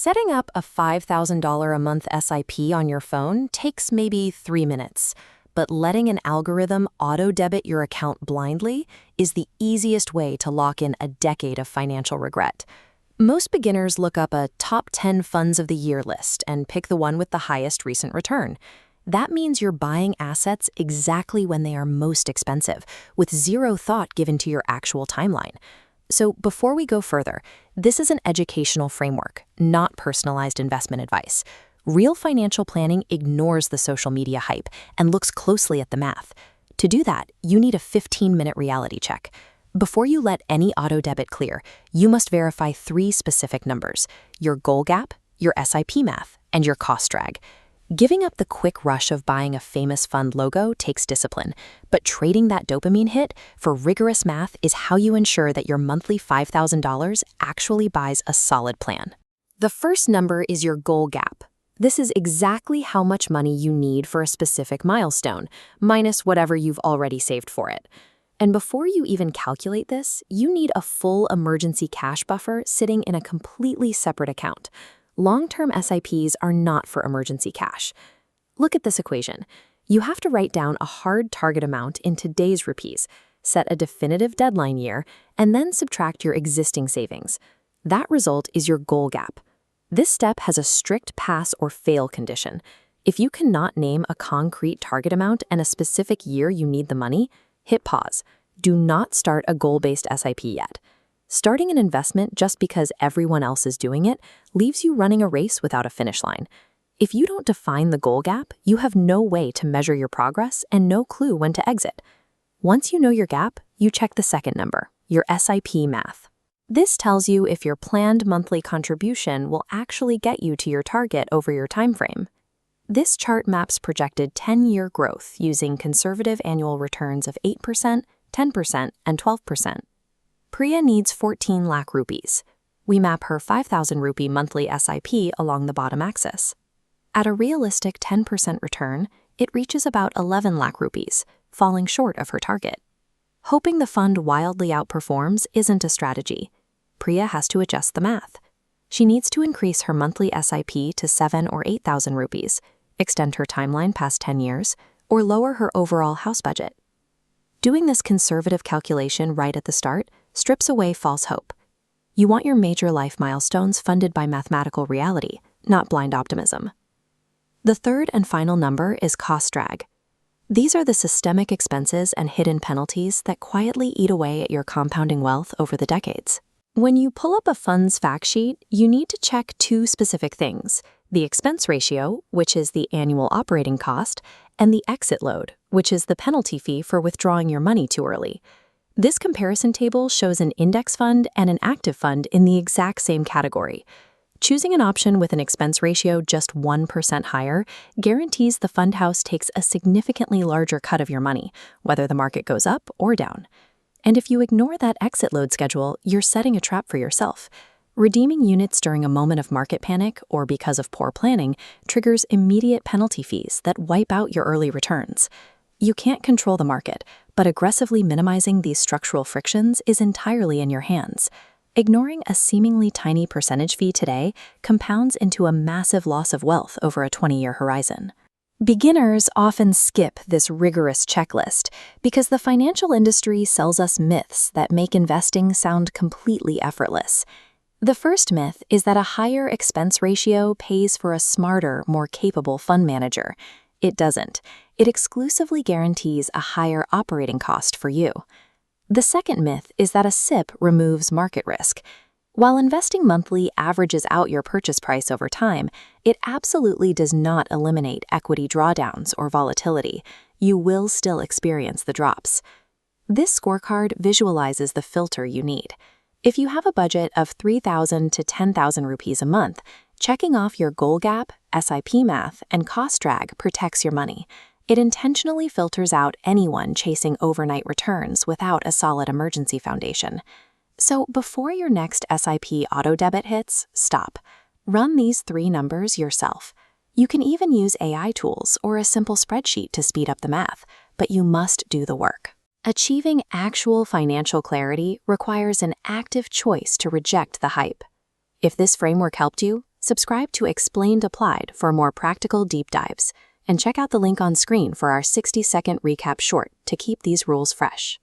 Setting up a $5,000 a month SIP on your phone takes maybe 3 minutes, but letting an algorithm auto-debit your account blindly is the easiest way to lock in a decade of financial regret. Most beginners look up a top 10 funds of the year list and pick the one with the highest recent return. That means you're buying assets exactly when they are most expensive, with zero thought given to your actual timeline. So before we go further, this is an educational framework, not personalized investment advice. Real financial planning ignores the social media hype and looks closely at the math. To do that, you need a 15-minute reality check. Before you let any auto-debit clear, you must verify 3 specific numbers: your goal gap, your SIP math, and your cost drag. Giving up the quick rush of buying a famous fund logo takes discipline, but trading that dopamine hit for rigorous math is how you ensure that your monthly $5,000 actually buys a solid plan. The first number is your goal gap. This is exactly how much money you need for a specific milestone, minus whatever you've already saved for it. And before you even calculate this, you need a full emergency cash buffer sitting in a completely separate account. Long-term SIPs are not for emergency cash. Look at this equation. You have to write down a hard target amount in today's rupees, set a definitive deadline year, and then subtract your existing savings. That result is your goal gap. This step has a strict pass or fail condition. If you cannot name a concrete target amount and a specific year you need the money, hit pause. Do not start a goal-based SIP yet. Starting an investment just because everyone else is doing it leaves you running a race without a finish line. If you don't define the goal gap, you have no way to measure your progress and no clue when to exit. Once you know your gap, you check the second number, your SIP math. This tells you if your planned monthly contribution will actually get you to your target over your time frame. This chart maps projected 10-year growth using conservative annual returns of 8%, 10%, and 12%. Priya needs 14 lakh rupees. We map her 5,000 rupee monthly SIP along the bottom axis. At a realistic 10% return, it reaches about 11 lakh rupees, falling short of her target. Hoping the fund wildly outperforms isn't a strategy. Priya has to adjust the math. She needs to increase her monthly SIP to 7 or 8,000 rupees, extend her timeline past 10 years, or lower her overall house budget. Doing this conservative calculation right at the start strips away false hope. You want your major life milestones funded by mathematical reality, not blind optimism. The third and final number is cost drag. These are the systemic expenses and hidden penalties that quietly eat away at your compounding wealth over the decades. When you pull up a fund's fact sheet, you need to check 2 specific things: the expense ratio, which is the annual operating cost, and the exit load, which is the penalty fee for withdrawing your money too early. This comparison table shows an index fund and an active fund in the exact same category. Choosing an option with an expense ratio just 1% higher guarantees the fund house takes a significantly larger cut of your money, whether the market goes up or down. And if you ignore that exit load schedule, you're setting a trap for yourself. Redeeming units during a moment of market panic or because of poor planning triggers immediate penalty fees that wipe out your early returns. You can't control the market, but aggressively minimizing these structural frictions is entirely in your hands. Ignoring a seemingly tiny percentage fee today compounds into a massive loss of wealth over a 20-year horizon. Beginners often skip this rigorous checklist because the financial industry sells us myths that make investing sound completely effortless. The first myth is that a higher expense ratio pays for a smarter, more capable fund manager. It doesn't. It exclusively guarantees a higher operating cost for you. The second myth is that a SIP removes market risk. While investing monthly averages out your purchase price over time, it absolutely does not eliminate equity drawdowns or volatility. You will still experience the drops. This scorecard visualizes the filter you need. If you have a budget of 3,000 to 10,000 rupees a month, checking off your goal gap, SIP math, and cost drag protects your money. It intentionally filters out anyone chasing overnight returns without a solid emergency foundation. So before your next SIP auto-debit hits, stop. Run these 3 numbers yourself. You can even use AI tools or a simple spreadsheet to speed up the math, but you must do the work. Achieving actual financial clarity requires an active choice to reject the hype. If this framework helped you, Subscribe to Explained Applied for more practical deep dives, and check out the link on screen for our 60-second recap short to keep these rules fresh.